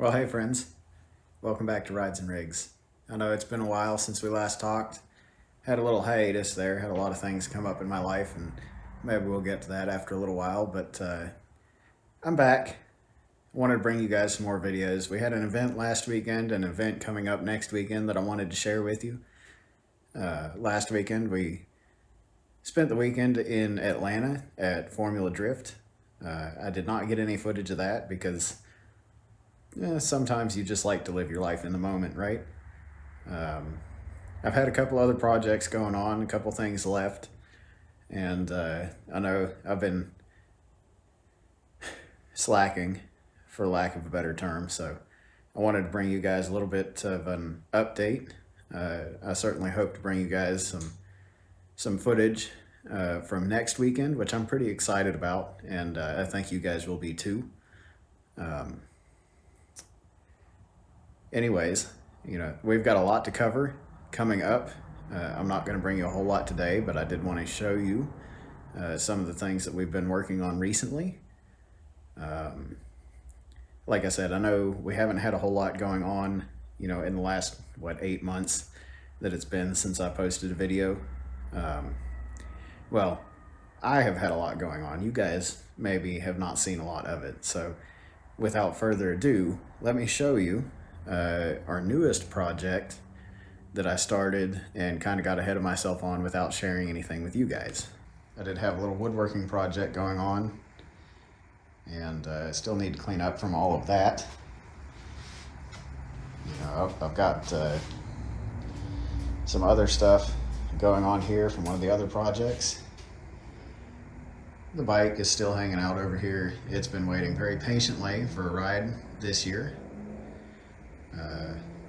Well, hey friends, welcome back to Rides and Rigs. I know it's been a while since we last talked. Had a little hiatus there, had a lot of things come up in my life, and maybe we'll get to that after a little while, but I'm back. Wanted to bring you guys some more videos. We had an event last weekend, an event coming up next weekend that I wanted to share with you. Last weekend, we spent the weekend in Atlanta at Formula Drift. I did not get any footage of that because sometimes you just like to live your life in the moment, right? I've had a couple other projects going on, a couple things left, and I know I've been slacking, for lack of a better term, so I wanted to bring you guys a little bit of an update. I certainly hope to bring you guys some footage from next weekend, which I'm pretty excited about, and I think you guys will be too. Anyways, we've got a lot to cover coming up. I'm not going to bring you a whole lot today, but I did want to show you some of the things that we've been working on recently. Like I said, I know we haven't had a whole lot going on, in the last, 8 months that it's been since I posted a video. Well, I have had a lot going on. You guys maybe have not seen a lot of it. So without further ado, let me show you our newest project that I started and kind of got ahead of myself on without sharing anything with you guys. I did have a little woodworking project going on, and I still need to clean up from all of that. I've got some other stuff going on here from one of the other projects. The bike is still hanging out over here. It's been waiting very patiently for a ride this year.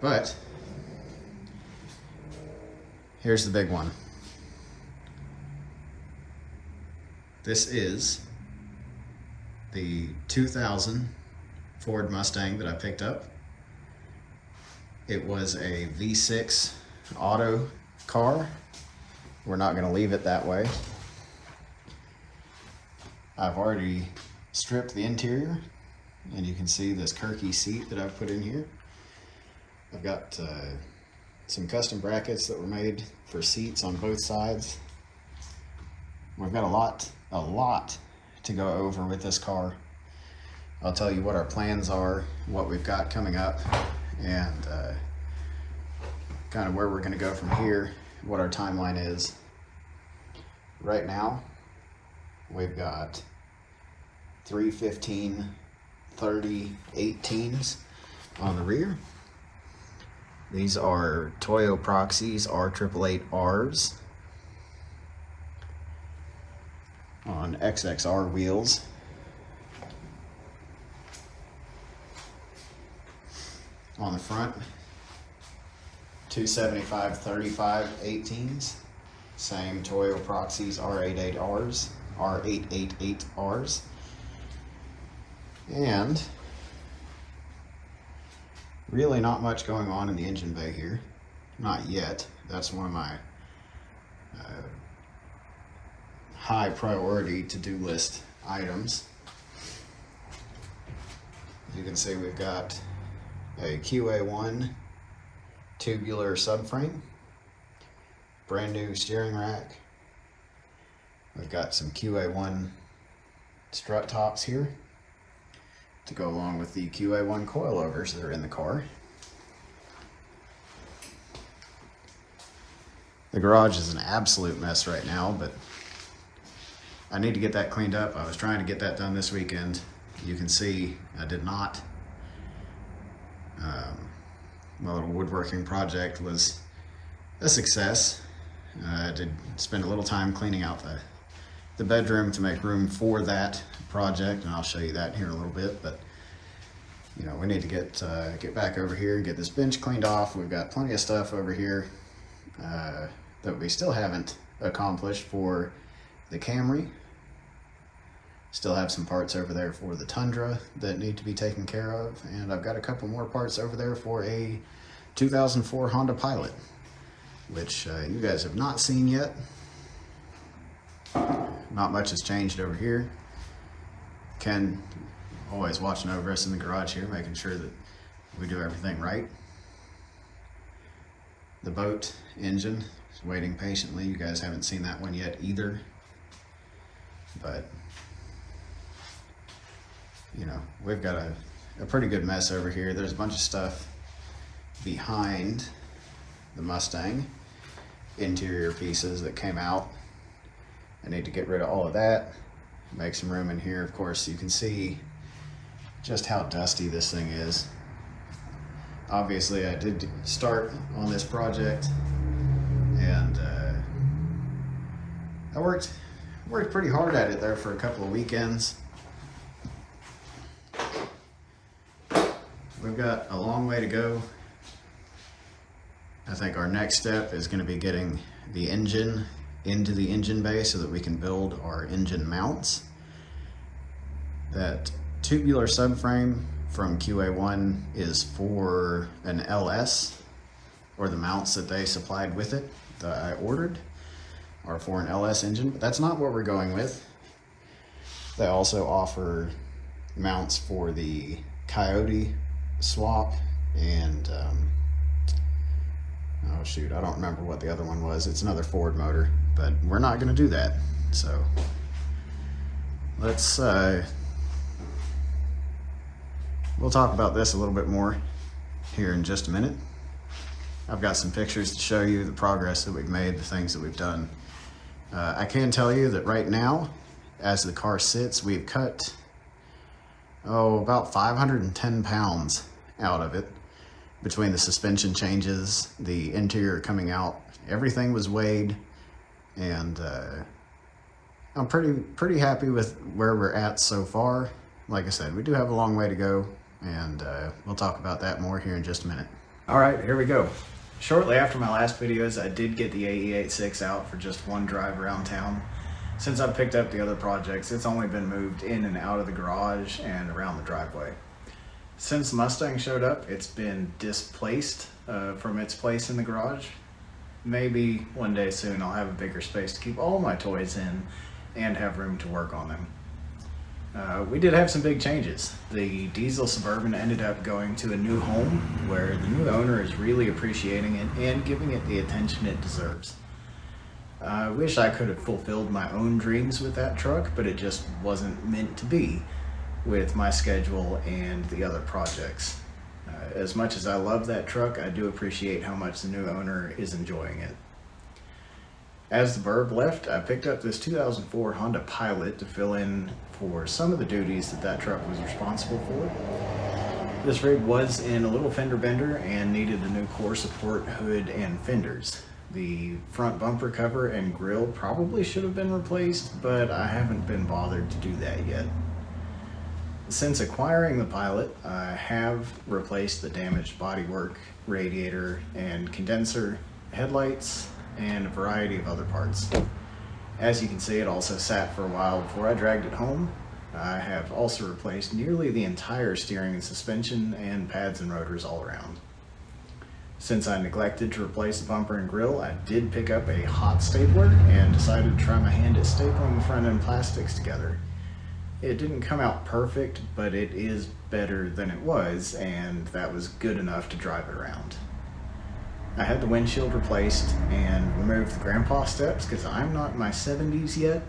But here's the big one. This is the 2000 Ford Mustang that I picked up. It was a V6 auto car. We're not going to leave it that way. I've already stripped the interior, and you can see this Kirky seat that I've put in here. I've got some custom brackets that were made for seats on both sides. We've got a lot to go over with this car. I'll tell you what our plans are, what we've got coming up, and kind of where we're going to go from here, what our timeline is. Right now, we've got 315 30 18s on the rear. These are Toyo Proxys R888Rs on XXR wheels. On the front, 275 35 18s, same Toyo Proxys R888Rs. And really not much going on in the engine bay here. Not yet. That's one of my high priority to-do list items. You can see we've got a QA1 tubular subframe, brand new steering rack. We've got some QA1 strut tops here to go along with the QA1 coilovers that are in the car. The garage is an absolute mess right now, but I need to get that cleaned up. I was trying to get that done this weekend. You can see I did not. My little woodworking project was a success. I did spend a little time cleaning out the bedroom to make room for that project, and I'll show you that here in a little bit. But we need to get back over here and get this bench cleaned off. We've got plenty of stuff over here that we still haven't accomplished for the Camry. Still have some parts over there for the Tundra that need to be taken care of, and I've got a couple more parts over there for a 2004 Honda Pilot, which you guys have not seen yet. Not much has changed over here. Ken always watching over us in the garage here, making sure that we do everything right. The boat engine is waiting patiently. You guys haven't seen that one yet either, but you know, we've got a pretty good mess over here. There's a bunch of stuff behind the Mustang, interior pieces that came out. I need to get rid of all of that, make some room in here. Of course, you can see just how dusty this thing is. Obviously, I did start on this project, and I worked pretty hard at it there for a couple of weekends. We've got a long way to go. I think our next step is going to be getting the engine into the engine bay so that we can build our engine mounts. That tubular subframe from QA1 is for an LS, or the mounts that they supplied with it that I ordered are for an LS engine, but that's not what we're going with. They also offer mounts for the Coyote swap and oh shoot, I don't remember what the other one was. It's another Ford motor, but we're not going to do that. So let's we'll talk about this a little bit more here in just a minute. I've got some pictures to show you the progress that we've made, the things that we've done. I can tell you that right now, as the car sits, we've cut about 510 pounds out of it between the suspension changes, the interior coming out. Everything was weighed, and I'm pretty happy with where we're at so far. Like I said, we do have a long way to go, and we'll talk about that more here in just a minute. All right, here we go. Shortly after my last videos, I did get the AE86 out for just one drive around town. Since I've picked up the other projects, it's only been moved in and out of the garage and around the driveway. Since the Mustang showed up, it's been displaced from its place in the garage. Maybe one day soon I'll have a bigger space to keep all my toys in and have room to work on them. We did have some big changes. The diesel Suburban ended up going to a new home where the new owner is really appreciating it and giving it the attention it deserves. I wish I could have fulfilled my own dreams with that truck, but it just wasn't meant to be with my schedule and the other projects. As much as I love that truck, I do appreciate how much the new owner is enjoying it. As the Burb left, I picked up this 2004 Honda Pilot to fill in for some of the duties that truck was responsible for. This rig was in a little fender bender and needed a new core support hood and fenders. The front bumper cover and grille probably should have been replaced, but I haven't been bothered to do that yet. Since acquiring the Pilot, I have replaced the damaged bodywork, radiator, and condenser, headlights, and a variety of other parts. As you can see, it also sat for a while before I dragged it home. I have also replaced nearly the entire steering and suspension and pads and rotors all around. Since I neglected to replace the bumper and grille, I did pick up a hot stapler and decided to try my hand at stapling the front end plastics together. It didn't come out perfect, but it is better than it was, and that was good enough to drive it around. I had the windshield replaced and removed the grandpa steps because I'm not in my 70s yet.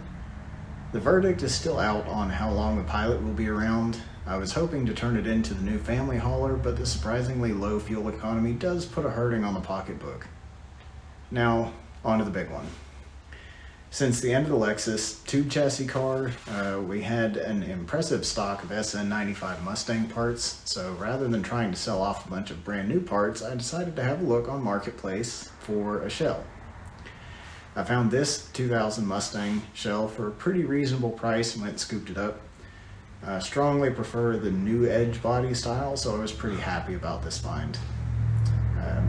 The verdict is still out on how long the Pilot will be around. I was hoping to turn it into the new family hauler, but the surprisingly low fuel economy does put a hurting on the pocketbook. Now, on to the big one. Since the end of the Lexus tube chassis car, we had an impressive stock of SN95 Mustang parts, so rather than trying to sell off a bunch of brand new parts, I decided to have a look on Marketplace for a shell. I found this 2000 Mustang shell for a pretty reasonable price and went and scooped it up. I strongly prefer the new edge body style, so I was pretty happy about this find.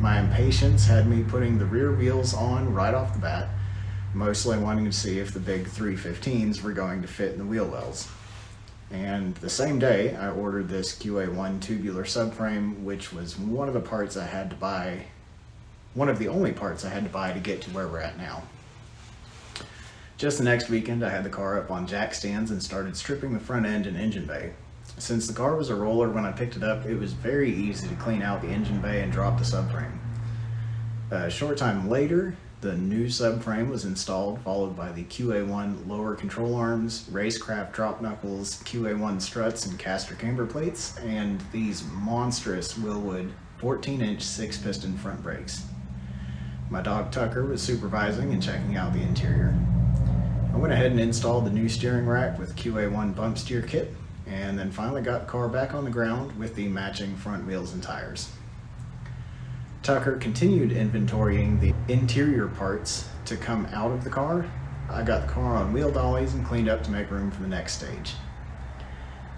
My impatience had me putting the rear wheels on right off the bat, mostly wanting to see if the big 315s were going to fit in the wheel wells. And the same day, I ordered this QA1 tubular subframe, which was one of the parts I had to buy, one of the only parts I had to buy to get to where we're at now. Just the next weekend, I had the car up on jack stands and started stripping the front end and engine bay. Since the car was a roller when I picked it up, it was very easy to clean out the engine bay and drop the subframe. A short time later, the new subframe was installed, followed by the QA1 lower control arms, racecraft drop knuckles, QA1 struts and caster camber plates, and these monstrous Willwood 14-inch 6-piston front brakes. My dog Tucker was supervising and checking out the interior. I went ahead and installed the new steering rack with QA1 bump steer kit, and then finally got the car back on the ground with the matching front wheels and tires. Tucker continued inventorying the interior parts to come out of the car. I got the car on wheel dollies and cleaned up to make room for the next stage.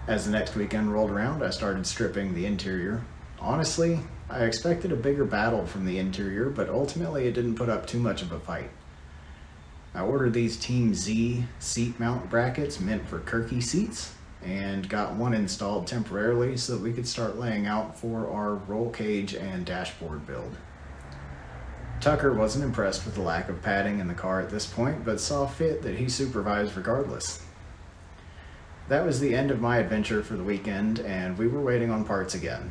As the next weekend rolled around, I started stripping the interior. Honestly, I expected a bigger battle from the interior, but ultimately it didn't put up too much of a fight. I ordered these Team Z seat mount brackets meant for Kirky seats, and got one installed temporarily so that we could start laying out for our roll cage and dashboard build. Tucker wasn't impressed with the lack of padding in the car at this point, but saw fit that he supervised regardless. That was the end of my adventure for the weekend, and we were waiting on parts again.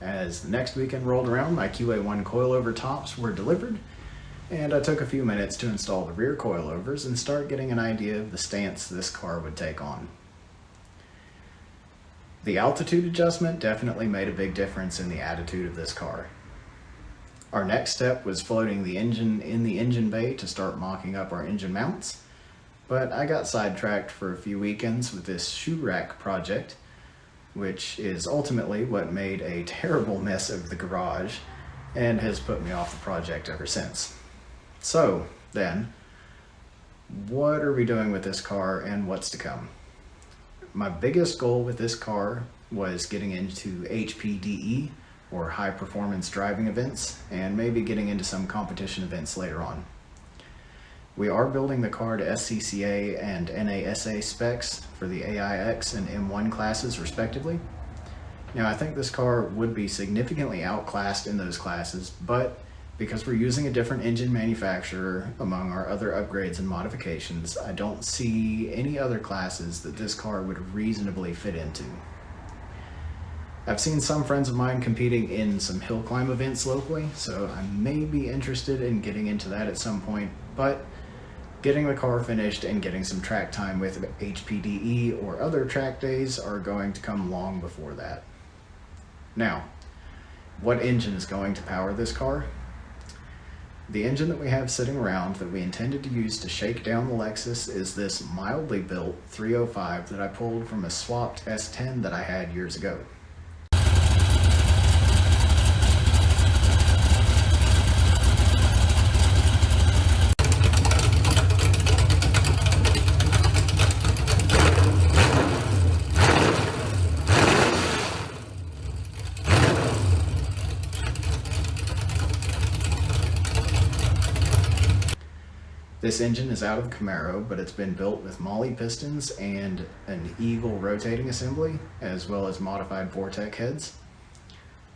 As the next weekend rolled around, my QA1 coilover tops were delivered, and I took a few minutes to install the rear coilovers and start getting an idea of the stance this car would take on. The altitude adjustment definitely made a big difference in the attitude of this car. Our next step was floating the engine in the engine bay to start mocking up our engine mounts, but I got sidetracked for a few weekends with this shoe rack project, which is ultimately what made a terrible mess of the garage and has put me off the project ever since. So then, what are we doing with this car and what's to come? My biggest goal with this car was getting into HPDE, or high performance driving events, and maybe getting into some competition events later on. We are building the car to SCCA and NASA specs for the AIX and M1 classes respectively. Now I think this car would be significantly outclassed in those classes, but because we're using a different engine manufacturer among our other upgrades and modifications, I don't see any other classes that this car would reasonably fit into. I've seen some friends of mine competing in some hill climb events locally, so I may be interested in getting into that at some point, but getting the car finished and getting some track time with HPDE or other track days are going to come long before that. Now, what engine is going to power this car? The engine that we have sitting around that we intended to use to shake down the Lexus is this mildly built 305 that I pulled from a swapped S10 that I had years ago. This engine is out of Camaro, but it's been built with Molly pistons and an Eagle rotating assembly, as well as modified Vortec heads.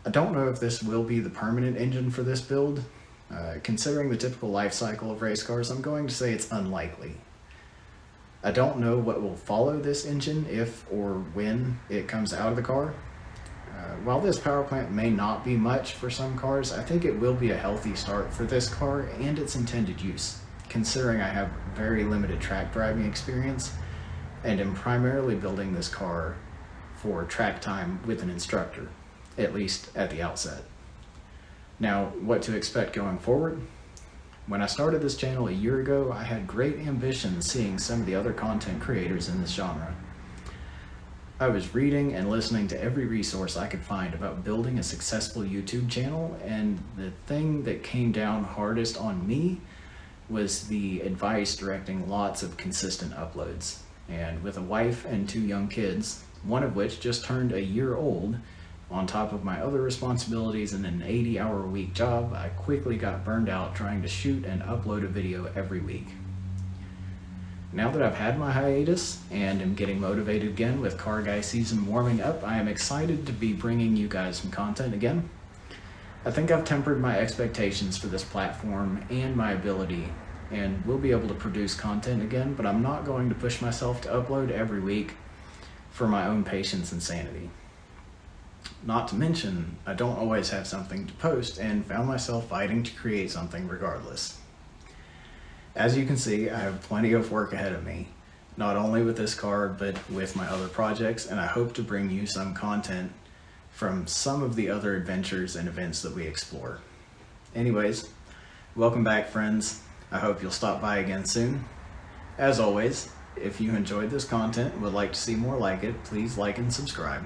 I don't know if this will be the permanent engine for this build. Considering the typical life cycle of race cars, I'm going to say it's unlikely. I don't know what will follow this engine if or when it comes out of the car. While this power plant may not be much for some cars, I think it will be a healthy start for this car and its intended use, considering I have very limited track driving experience and am primarily building this car for track time with an instructor, at least at the outset. Now, what to expect going forward? When I started this channel a year ago, I had great ambitions seeing some of the other content creators in this genre. I was reading and listening to every resource I could find about building a successful YouTube channel, and the thing that came down hardest on me was the advice directing lots of consistent uploads. And with a wife and 2 young kids, one of which just turned a year old, on top of my other responsibilities and an 80-hour-a-week job, I quickly got burned out trying to shoot and upload a video every week. Now that I've had my hiatus and am getting motivated again with Car Guy season warming up, I am excited to be bringing you guys some content again. I think I've tempered my expectations for this platform and my ability, and will be able to produce content again, but I'm not going to push myself to upload every week for my own patience and sanity. Not to mention, I don't always have something to post and found myself fighting to create something regardless. As you can see, I have plenty of work ahead of me, not only with this car, but with my other projects, and I hope to bring you some content from some of the other adventures and events that we explore. Anyways, welcome back, friends. I hope you'll stop by again soon. As always, if you enjoyed this content and would like to see more like it, please like and subscribe.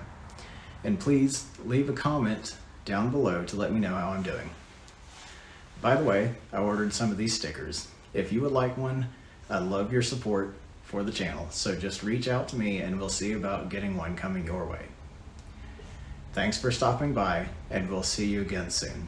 And please leave a comment down below to let me know how I'm doing. By the way, I ordered some of these stickers. If you would like one, I'd love your support for the channel, so just reach out to me and we'll see about getting one coming your way. Thanks for stopping by, and we'll see you again soon.